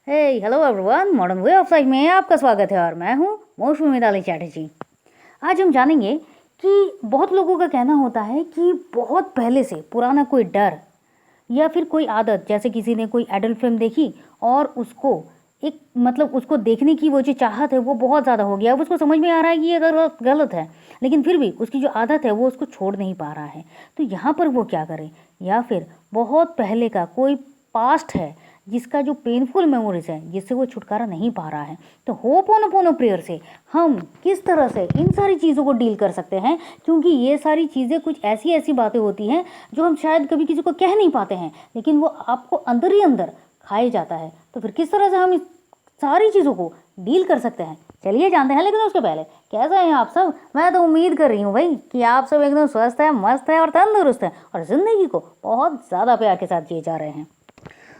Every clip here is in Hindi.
Hey hello everyone, modern way of life में आपका स्वागत है और मैं हूँ मौसमी मिताली चैटर्जी। आज हम जानेंगे कि बहुत लोगों का कहना होता है कि बहुत पहले से पुराना कोई डर या फिर कोई आदत, जैसे किसी ने कोई एडल्ट फिल्म देखी और उसको एक उसको देखने की वो जो चाहत है वो बहुत ज़्यादा हो गया। अब उसको समझ में आ रहा है कि ये गलत गलत है, लेकिन फिर भी उसकी जो आदत है वो उसको छोड़ नहीं पा रहा है। तो यहाँ पर वो क्या करे? या फिर बहुत पहले का कोई पास्ट है जिसका जो पेनफुल मेमोरीज है जिससे वो छुटकारा नहीं पा रहा है। तो होपोनोपोनो प्रेयर से हम किस तरह से इन सारी चीज़ों को डील कर सकते हैं, क्योंकि ये सारी चीज़ें कुछ ऐसी ऐसी बातें होती हैं जो हम शायद कभी किसी को कह नहीं पाते हैं, लेकिन वो आपको अंदर ही अंदर खाए जाता है। तो फिर किस तरह से हम इस सारी चीज़ों को डील कर सकते हैं, चलिए जानते हैं। लेकिन उसके पहले कैसे हैं आप सब? मैं तो उम्मीद कर रही हूँ भाई कि आप सब एकदम स्वस्थ है, मस्त है और तंदुरुस्त है और ज़िंदगी को बहुत ज़्यादा प्यार के साथ जिए जा रहे हैं।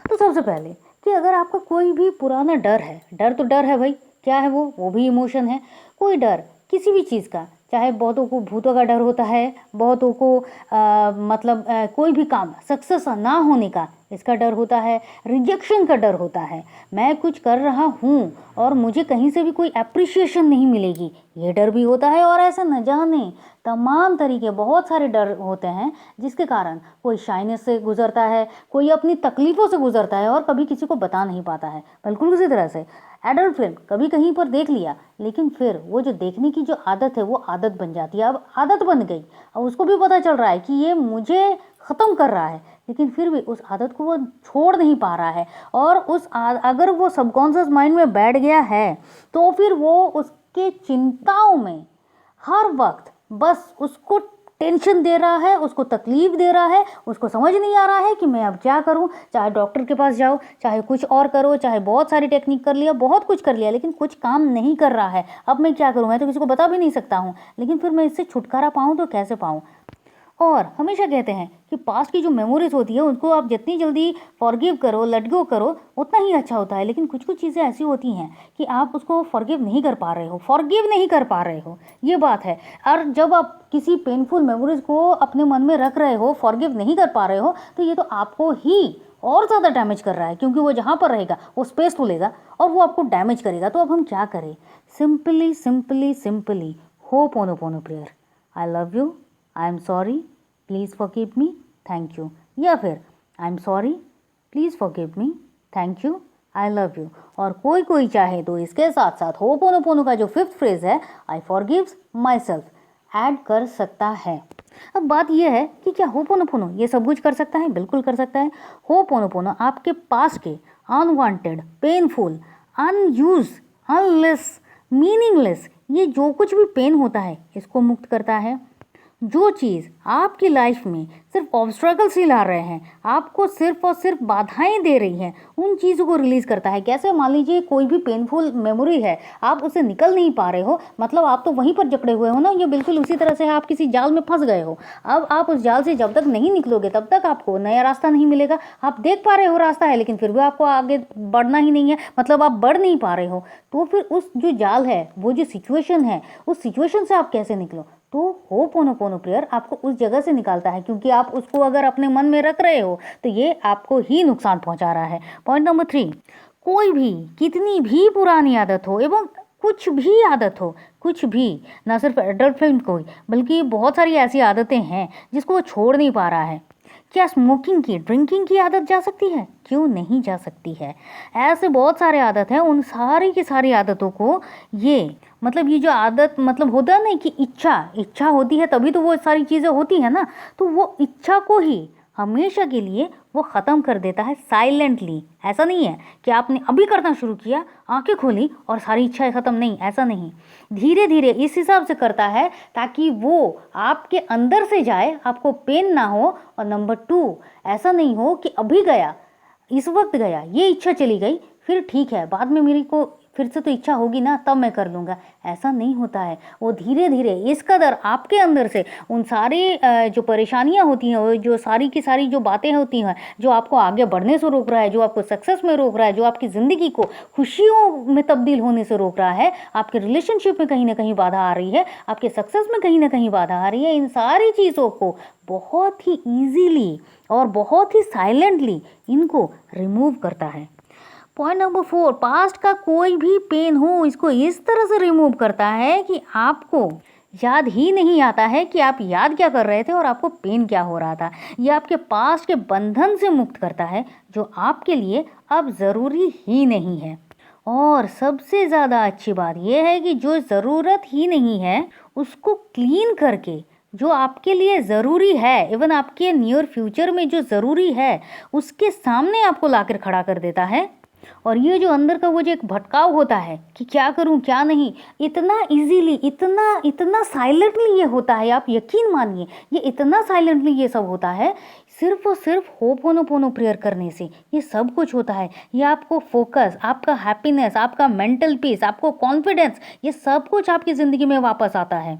तो सबसे पहले कि अगर आपका कोई भी पुराना डर है, डर तो डर है भाई, क्या है वो भी इमोशन है। कोई डर किसी भी चीज़ का, चाहे बहुतों को भूतों का डर होता है, बहुतों को कोई भी काम सक्सेस ना होने का इसका डर होता है, रिजेक्शन का डर होता है, मैं कुछ कर रहा हूँ और मुझे कहीं से भी कोई अप्रिशिएशन नहीं मिलेगी, ये डर भी होता है। और ऐसा न जाने तमाम तरीके बहुत सारे डर होते हैं जिसके कारण कोई शाइनेस से गुजरता है, कोई अपनी तकलीफ़ों से गुजरता है और कभी किसी को बता नहीं पाता है। बिल्कुल उसी तरह से एडल्ट फिल्म कभी कहीं पर देख लिया, लेकिन फिर वो जो देखने की जो आदत है वो आदत बन जाती है। अब आदत बन गई, अब उसको भी पता चल रहा है कि ये मुझे ख़त्म कर रहा है, लेकिन फिर भी उस आदत को वो छोड़ नहीं पा रहा है। और अगर वो सबकॉन्शियस माइंड में बैठ गया है तो फिर वो उसके चिंताओं में हर वक्त बस उसको टेंशन दे रहा है, उसको तकलीफ दे रहा है, उसको समझ नहीं आ रहा है कि मैं अब क्या करूं। चाहे डॉक्टर के पास जाओ, चाहे कुछ और करो, चाहे बहुत सारी टेक्निक कर लिया, बहुत कुछ कर लिया, लेकिन कुछ काम नहीं कर रहा है। अब मैं क्या करूं? मैं तो किसी को बता भी नहीं सकता हूं, लेकिन फिर मैं इससे छुटकारा पाऊं तो कैसे पाऊं? और हमेशा कहते हैं कि पास्ट की जो मेमोरीज होती है उनको आप जितनी जल्दी फॉरगिव करो, लेट गो करो, उतना ही अच्छा होता है। लेकिन कुछ कुछ चीज़ें ऐसी होती हैं कि आप उसको फॉरगिव नहीं कर पा रहे हो, फॉरगिव नहीं कर पा रहे हो, ये बात है। और जब आप किसी पेनफुल मेमोरीज को अपने मन में रख रहे हो, फॉरगिव नहीं कर पा रहे हो, तो ये तो आपको ही और ज़्यादा डैमेज कर रहा है, क्योंकि वो जहाँ पर रहेगा वो स्पेस तो लेगा और वो आपको डैमेज करेगा। तो अब हम क्या करें? Simply simply simply ho'oponopono prayer, I love you, I am sorry, please forgive me, thank you. या फिर I am sorry, please forgive me, thank you, I love you. और कोई कोई चाहे तो इसके साथ साथ होपोनोपोनो का जो फिफ्थ फ्रेज है, आई फॉरगिव्स माई सेल्फ, ऐड कर सकता है। अब बात यह है कि क्या होपोनोपोनो ये सब कुछ कर सकता है? बिल्कुल कर सकता है। होपोनोपोनो आपके पास के unwanted, painful, unused, unless, meaningless, ये जो कुछ भी पेन होता है इसको मुक्त करता है। जो चीज़ आपकी लाइफ में सिर्फ ऑब्स्ट्रकल्स ही ला रहे हैं, आपको सिर्फ और सिर्फ बाधाएं दे रही हैं, उन चीज़ों को रिलीज़ करता है। कैसे? मान लीजिए कोई भी पेनफुल मेमोरी है, आप उससे निकल नहीं पा रहे हो, मतलब आप तो वहीं पर जकड़े हुए हो ना। ये बिल्कुल उसी तरह से आप किसी जाल में फंस गए हो। अब आप उस जाल से जब तक नहीं निकलोगे तब तक आपको नया रास्ता नहीं मिलेगा। आप देख पा रहे हो रास्ता है, लेकिन फिर भी आपको आगे बढ़ना ही नहीं है, मतलब आप बढ़ नहीं पा रहे हो। तो फिर उस जो जाल है, वो जो सिचुएशन है, उस सिचुएशन से आप कैसे निकलो? तो होपोनोपोनो प्रेयर आपको उस जगह से निकालता है, क्योंकि आप उसको अगर अपने मन में रख रहे हो तो ये आपको ही नुकसान पहुंचा रहा है। पॉइंट नंबर 3, कोई भी कितनी भी पुरानी आदत हो एवं कुछ भी आदत हो, कुछ भी, ना सिर्फ एडल्ट फिल्म कोई, बल्कि बहुत सारी ऐसी आदतें हैं जिसको वो छोड़ नहीं पा रहा है। क्या स्मोकिंग की, ड्रिंकिंग की आदत जा सकती है? क्यों नहीं जा सकती है? ऐसे बहुत सारे आदत हैं, उन सारी की सारी आदतों को ये जो आदत होता है ना कि इच्छा होती है तभी तो वो सारी चीज़ें होती है ना, तो वो इच्छा को ही हमेशा के लिए वो ख़त्म कर देता है साइलेंटली। ऐसा नहीं है कि आपने अभी करना शुरू किया, आंखें खोली और सारी इच्छाएं ख़त्म, नहीं, ऐसा नहीं। धीरे धीरे इस हिसाब से करता है ताकि वो आपके अंदर से जाए, आपको पेन ना हो। और नंबर 2, ऐसा नहीं हो कि अभी गया, इस वक्त गया, ये इच्छा चली गई, फिर ठीक है, बाद में मेरी को फिर से तो इच्छा होगी ना, तब मैं कर लूँगा। ऐसा नहीं होता है। वो धीरे धीरे इस कदर आपके अंदर से उन सारी जो परेशानियां होती हैं, वो जो सारी की सारी जो बातें होती हैं, जो आपको आगे बढ़ने से रोक रहा है, जो आपको सक्सेस में रोक रहा है, जो आपकी ज़िंदगी को खुशियों में तब्दील होने से रोक रहा है, आपके रिलेशनशिप में कहीं ना कहीं बाधा आ रही है, आपके सक्सेस में कहीं ना कहीं बाधा आ रही है, इन सारी चीज़ों को बहुत ही ईजीली और बहुत ही साइलेंटली इनको रिमूव करता है। पॉइंट नंबर 4, पास्ट का कोई भी पेन हो इसको इस तरह से रिमूव करता है कि आपको याद ही नहीं आता है कि आप याद क्या कर रहे थे और आपको पेन क्या हो रहा था। ये आपके पास्ट के बंधन से मुक्त करता है जो आपके लिए अब ज़रूरी ही नहीं है। और सबसे ज़्यादा अच्छी बात यह है कि जो ज़रूरत ही नहीं है उसको क्लीन करके जो आपके लिए ज़रूरी है, इवन आपके नियर फ्यूचर में जो ज़रूरी है उसके सामने आपको लाकर खड़ा कर देता है। और ये जो अंदर का वो जो एक भटकाव होता है कि क्या करूं क्या नहीं, इतना इजीली, इतना इतना साइलेंटली ये होता है, आप यकीन मानिए ये इतना साइलेंटली ये सब होता है। सिर्फ और सिर्फ होपोनोपोनो प्रेयर करने से ये सब कुछ होता है। ये आपको फोकस, आपका हैप्पीनेस, आपका मेंटल पीस, आपको कॉन्फिडेंस, ये सब कुछ आपकी ज़िंदगी में वापस आता है।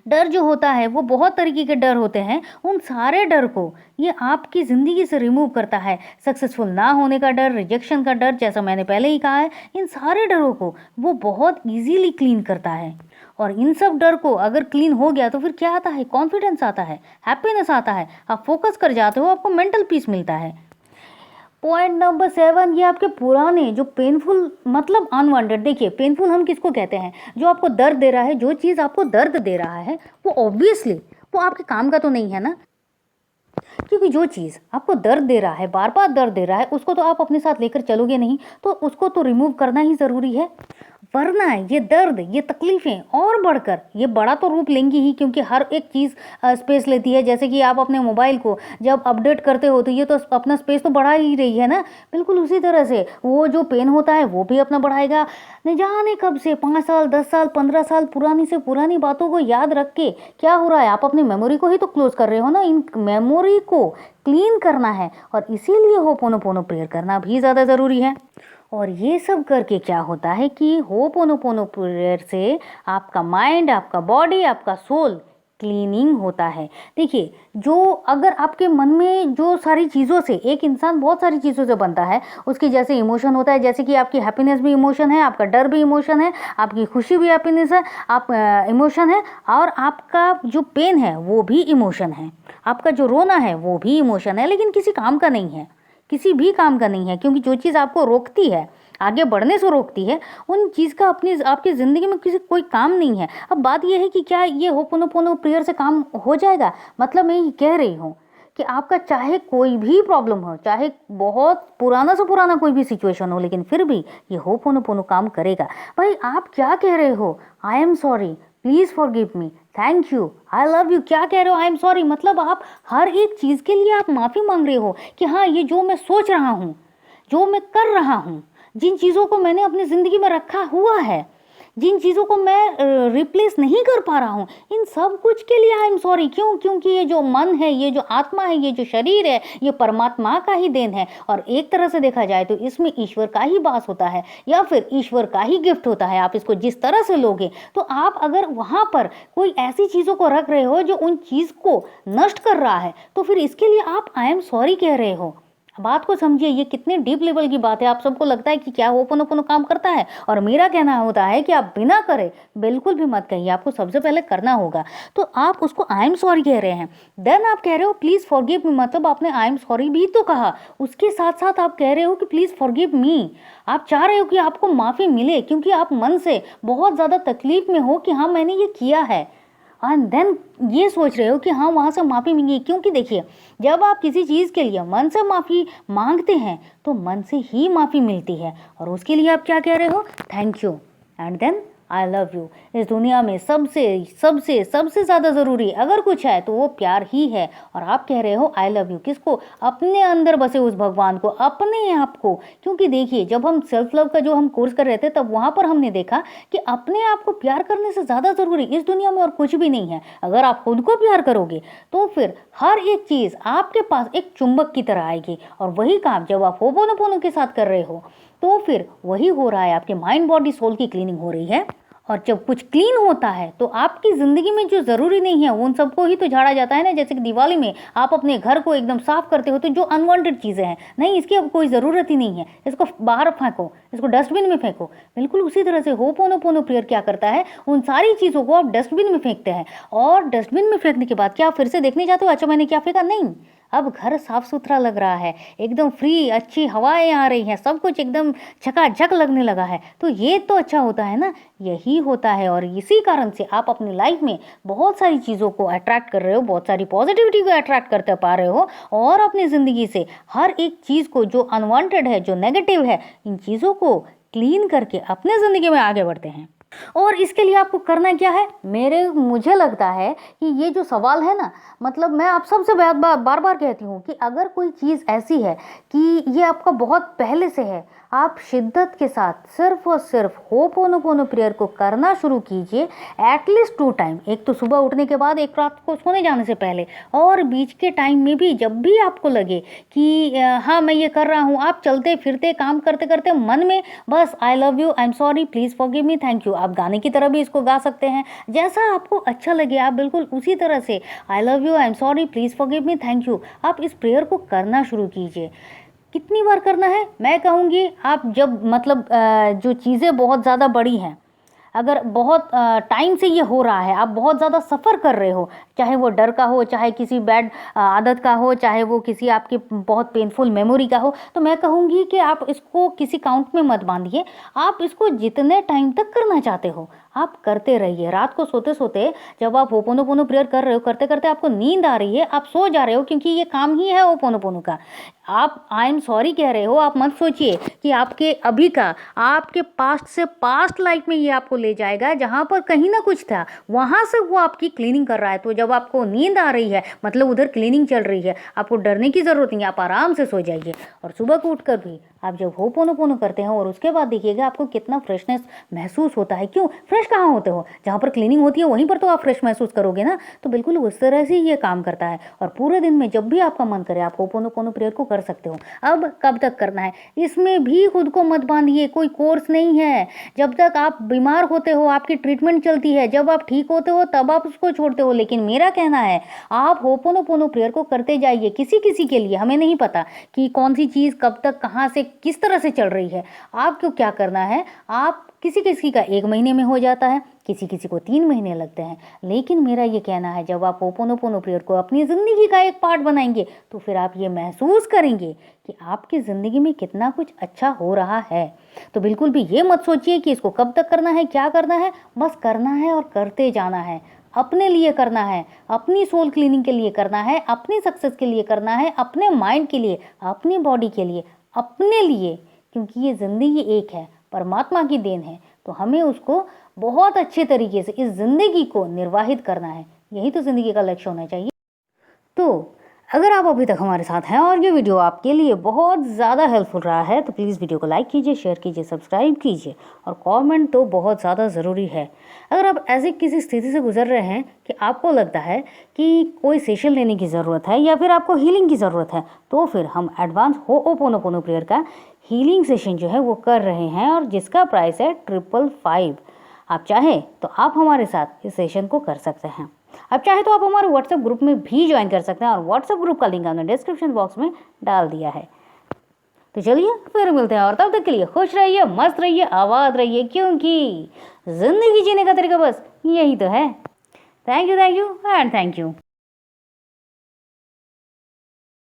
डर जो होता है वो बहुत तरीके के डर होते हैं, उन सारे डर को ये आपकी ज़िंदगी से रिमूव करता है। सक्सेसफुल ना होने का डर, रिजेक्शन का डर, जैसा मैंने पहले ही कहा है, इन सारे डरों को वो बहुत इजीली क्लीन करता है। और इन सब डर को अगर क्लीन हो गया तो फिर क्या आता है, कॉन्फिडेंस आता है, हैप्पीनेस आता है, आप फोकस कर जाते हो, आपको मेंटल पीस मिलता है। पॉइंट नंबर 7, ये आपके पुराने जो पेनफुल मतलब अनवांटेड, देखिए पेनफुल हम किसको कहते हैं, जो आपको दर्द दे रहा है, जो चीज़ आपको दर्द दे रहा है वो ऑब्वियसली वो आपके काम का तो नहीं है ना, क्योंकि जो चीज़ आपको दर्द दे रहा है, बार बार दर्द दे रहा है, उसको तो आप अपने साथ लेकर चलोगे नहीं, तो उसको तो रिमूव करना ही ज़रूरी है। वरना ये दर्द, ये तकलीफ़ें और बढ़कर ये बड़ा तो रूप लेंगी ही, क्योंकि हर एक चीज़ स्पेस लेती है। जैसे कि आप अपने मोबाइल को जब अपडेट करते हो तो ये तो अपना स्पेस तो बढ़ा ही रही है ना, बिल्कुल उसी तरह से वो जो पेन होता है वो भी अपना बढ़ाएगा। न जाने कब से 5 साल 10 साल 15 साल पुरानी से पुरानी बातों को याद रख के क्या हो रहा है, आप अपनी मेमोरी को ही तो क्लोज कर रहे हो ना। इन मेमोरी को क्लीन करना है और इसीलिए होपोनोपोनो प्रेयर करना भी ज़्यादा ज़रूरी है। और ये सब करके क्या होता है कि होपोनोपोनो प्रेयर से आपका माइंड, आपका बॉडी, आपका सोल क्लीनिंग होता है। देखिए, जो अगर आपके मन में जो सारी चीज़ों से, एक इंसान बहुत सारी चीज़ों से बनता है, उसकी जैसे इमोशन होता है, जैसे कि आपकी हैप्पीनेस भी इमोशन है, आपका डर भी इमोशन है, आपकी खुशी भी हैप्पीनेस है, आप इमोशन है, और आपका जो पेन है वो भी इमोशन है, आपका जो रोना है वो भी इमोशन है, लेकिन किसी काम का नहीं है, किसी भी काम का नहीं है, क्योंकि जो चीज़ आपको रोकती है, आगे बढ़ने से रोकती है, उन चीज़ का अपनी आपकी ज़िंदगी में किसी कोई काम नहीं है। अब बात यह है कि क्या ये होपोनोपोनो प्रेयर से काम हो जाएगा? मतलब मैं ये कह रही हूँ कि आपका चाहे कोई भी प्रॉब्लम हो, चाहे बहुत पुराना से पुराना कोई भी सिचुएशन हो, लेकिन फिर भी ये होपोनोपोनो काम करेगा। भाई आप क्या कह रहे हो, I am sorry, please forgive me, thank you, I love you, क्या कह रहे हो, आई एम सॉरी, मतलब आप हर एक चीज़ के लिए आप माफ़ी मांग रहे हो कि हाँ, ये जो मैं सोच रहा हूँ, जो मैं कर रहा हूँ, जिन चीज़ों को मैंने अपनी ज़िंदगी में रखा हुआ है, जिन चीज़ों को मैं रिप्लेस नहीं कर पा रहा हूँ, इन सब कुछ के लिए आई एम सॉरी। क्यों? क्योंकि ये जो मन है, ये जो आत्मा है, ये जो शरीर है, ये परमात्मा का ही देन है, और एक तरह से देखा जाए तो इसमें ईश्वर का ही वास होता है, या फिर ईश्वर का ही गिफ्ट होता है। आप इसको जिस तरह से लोगे, तो आप अगर वहाँ पर कोई ऐसी चीज़ों को रख रहे हो जो उन चीज़ को नष्ट कर रहा है, तो फिर इसके लिए आप आई एम सॉरी कह रहे हो। बात को समझिए, ये कितने डीप लेवल की बात है। आप सबको लगता है कि क्या होपोनोपोनो काम करता है, और मेरा कहना होता है कि आप बिना करे बिल्कुल भी मत कहिए, आपको सबसे पहले करना होगा। तो आप उसको आई एम सॉरी कह रहे हैं, देन आप कह रहे हो प्लीज़ फॉरगिव मी, मतलब आपने आई एम सॉरी भी तो कहा, उसके साथ साथ आप कह रहे हो कि प्लीज़ फॉरगिव मी। आप चाह रहे हो कि आपको माफ़ी मिले, क्योंकि आप मन से बहुत ज़्यादा तकलीफ में हो कि हाँ मैंने ये किया है, एंड देन ये सोच रहे हो कि हाँ वहाँ से माफ़ी मिलेगी। क्योंकि देखिए, जब आप किसी चीज़ के लिए मन से माफ़ी मांगते हैं तो मन से ही माफ़ी मिलती है, और उसके लिए आप क्या कह रहे हो, thank you and then I love you. इस दुनिया में सबसे सबसे सबसे ज़्यादा ज़रूरी अगर कुछ है तो वो प्यार ही है, और आप कह रहे हो आई लव यू किसको, अपने अंदर बसे उस भगवान को, अपने आप को। क्योंकि देखिए, जब हम सेल्फ लव का जो हम कोर्स कर रहे थे, तब वहाँ पर हमने देखा कि अपने आप को प्यार करने से ज़्यादा ज़रूरी इस दुनिया में और कुछ भी नहीं है। अगर आप खुद को प्यार करोगे तो फिर हर एक चीज़ आपके पास एक चुंबक की तरह आएगी, और वही काम जब आप होपोनोपोनो के साथ कर रहे हो तो फिर वही हो रहा है, आपके माइंड बॉडी सोल की क्लीनिंग हो रही है। और जब कुछ क्लीन होता है तो आपकी ज़िंदगी में जो ज़रूरी नहीं है उन सबको ही तो झाड़ा जाता है ना। जैसे कि दिवाली में आप अपने घर को एकदम साफ़ करते हो, तो जो अनवांटेड चीज़ें हैं, नहीं इसकी अब कोई ज़रूरत ही नहीं है, इसको बाहर फेंको, इसको डस्टबिन में फेंको। बिल्कुल उसी तरह से होपोनोपोनो प्रेयर क्या करता है, उन सारी चीज़ों को आप डस्टबिन में फेंकते हैं, और डस्टबिन में फेंकने के बाद क्या आप फिर से देखने जाते हो अच्छा मैंने क्या फेंका, नहीं, अब घर साफ सुथरा लग रहा है, एकदम फ्री, अच्छी हवाएं आ रही हैं, सब कुछ एकदम झकाझक लगने लगा है। तो ये तो अच्छा होता है ना, यही होता है। और इसी कारण से आप अपनी लाइफ में बहुत सारी चीज़ों को अट्रैक्ट कर रहे हो, बहुत सारी पॉजिटिविटी को अट्रैक्ट करते पा रहे हो, और अपनी ज़िंदगी से हर एक चीज़ को जो अनवांटेड है, जो नेगेटिव है, इन चीज़ों को क्लीन करके अपने ज़िंदगी में आगे बढ़ते हैं। और इसके लिए आपको करना क्या है, मुझे लगता है कि ये जो सवाल है ना, मतलब मैं आप सबसे बार बार कहती हूँ कि अगर कोई चीज़ ऐसी है कि ये आपका बहुत पहले से है, आप शिद्दत के साथ सिर्फ और सिर्फ होपोनोपोनो प्रेयर को करना शुरू कीजिए एटलीस्ट 2 टाइम। एक तो सुबह उठने के बाद, एक रात को सोने जाने से पहले, और बीच के टाइम में भी जब भी आपको लगे कि हाँ मैं ये कर रहा हूँ, आप चलते फिरते काम करते करते मन में बस आई love you, I am sorry, please forgive me, thank you, आप गाने की तरह भी इसको गा सकते हैं, जैसा आपको अच्छा लगे आप बिल्कुल उसी तरह से आई love you, I am sorry, please forgive me, thank you, आप इस प्रेयर को करना शुरू कीजिए। कितनी बार करना है, मैं कहूँगी आप जब मतलब जो चीज़ें बहुत ज़्यादा बड़ी हैं, अगर बहुत टाइम से ये हो रहा है, आप बहुत ज़्यादा सफ़र कर रहे हो, चाहे वो डर का हो, चाहे किसी बैड आदत का हो, चाहे वो किसी आपकी बहुत पेनफुल मेमोरी का हो, तो मैं कहूँगी कि आप इसको किसी काउंट में मत बांधिए। आप इसको जितने टाइम तक करना चाहते हो आप करते रहिए। रात को सोते सोते जब आप होपोनोपोनो प्रेयर कर रहे हो, करते करते आपको नींद आ रही है, आप सो जा रहे हो, क्योंकि ये काम ही है होपोनोपोनो का। आप आई एम सॉरी कह रहे हो, आप मत सोचिए कि आपके अभी का, आपके पास्ट से पास्ट लाइफ में ये आपको ले जाएगा, जहाँ पर कहीं ना कुछ था वहाँ से वो आपकी क्लीनिंग कर रहा है। तो जब आपको नींद आ रही है मतलब उधर क्लीनिंग चल रही है, आपको डरने की ज़रूरत नहीं है, आप आराम से सो जाइए। और सुबह को उठकर भी आप जब होपोनोपोनो करते हैं और उसके बाद देखिएगा आपको कितना फ्रेशनेस महसूस होता है। क्यों फ्रेश कहाँ होते हो, जहाँ पर क्लीनिंग होती है वहीं पर तो आप फ्रेश महसूस करोगे ना। तो बिल्कुल उस तरह से ये काम करता है। और पूरे दिन में जब भी आपका मन करे आप होपोनोपोनो प्रेयर को कर सकते हो। अब कब तक करना है, इसमें भी खुद को मत बांधिए, कोई कोर्स नहीं है। जब तक आप बीमार होते हो, आपकी ट्रीटमेंट चलती है, जब आप ठीक होते हो तब आप उसको छोड़ते हो। लेकिन मेरा कहना है आप होपोनोपोनो प्रेयर को करते जाइए। किसी किसी के लिए, हमें नहीं पता कि कौन सी चीज़ कब तक कहाँ से किस तरह से चल रही है। आपको क्या करना है, आप किसी किसी का 1 महीने में हो जाता है, किसी किसी को 3 महीने लगते हैं। लेकिन मेरा ये कहना है जब आप होपोनोपोनो प्रेयर को अपनी ज़िंदगी का एक पार्ट बनाएंगे तो फिर आप ये महसूस करेंगे कि आपकी ज़िंदगी में कितना कुछ अच्छा हो रहा है। तो बिल्कुल भी ये मत सोचिए कि इसको कब तक करना है, क्या करना है, बस करना है और करते जाना है। अपने लिए करना है, अपनी सोल क्लीनिंग के लिए करना है, अपनी सक्सेस के लिए करना है, अपने माइंड के लिए, अपनी बॉडी के लिए, अपने लिए। क्योंकि ये ज़िंदगी एक है, परमात्मा की देन है, तो हमें उसको बहुत अच्छे तरीके से इस ज़िंदगी को निर्वाहित करना है। यही तो ज़िंदगी का लक्ष्य होना चाहिए। तो अगर आप अभी तक हमारे साथ हैं और ये वीडियो आपके लिए बहुत ज़्यादा हेल्पफुल रहा है तो प्लीज़ वीडियो को लाइक कीजिए, शेयर कीजिए, सब्सक्राइब कीजिए, और कमेंट तो बहुत ज़्यादा ज़रूरी है। अगर आप ऐसी किसी स्थिति से गुजर रहे हैं कि आपको लगता है कि कोई सेशन लेने की ज़रूरत है या फिर आपको हीलिंग की ज़रूरत है, तो फिर हम एडवांस होपोनोपोनो प्रेयर का हीलिंग सेशन जो है वो कर रहे हैं, और जिसका प्राइस है 555। आप चाहें तो आप हमारे साथ इस सेशन को कर सकते हैं। आप चाहे तो आप हमारे व्हाट्सएप ग्रुप में भी ज्वाइन कर सकते हैं, और व्हाट्सएप ग्रुप का लिंक हमने डिस्क्रिप्शन बॉक्स में डाल दिया है। तो चलिए फिर मिलते हैं, और तब तक के लिए खुश रहिए, मस्त रहिए, आबाद रहिए, क्योंकि ज़िंदगी जीने का तरीका बस यही तो है। Thank you and thank you.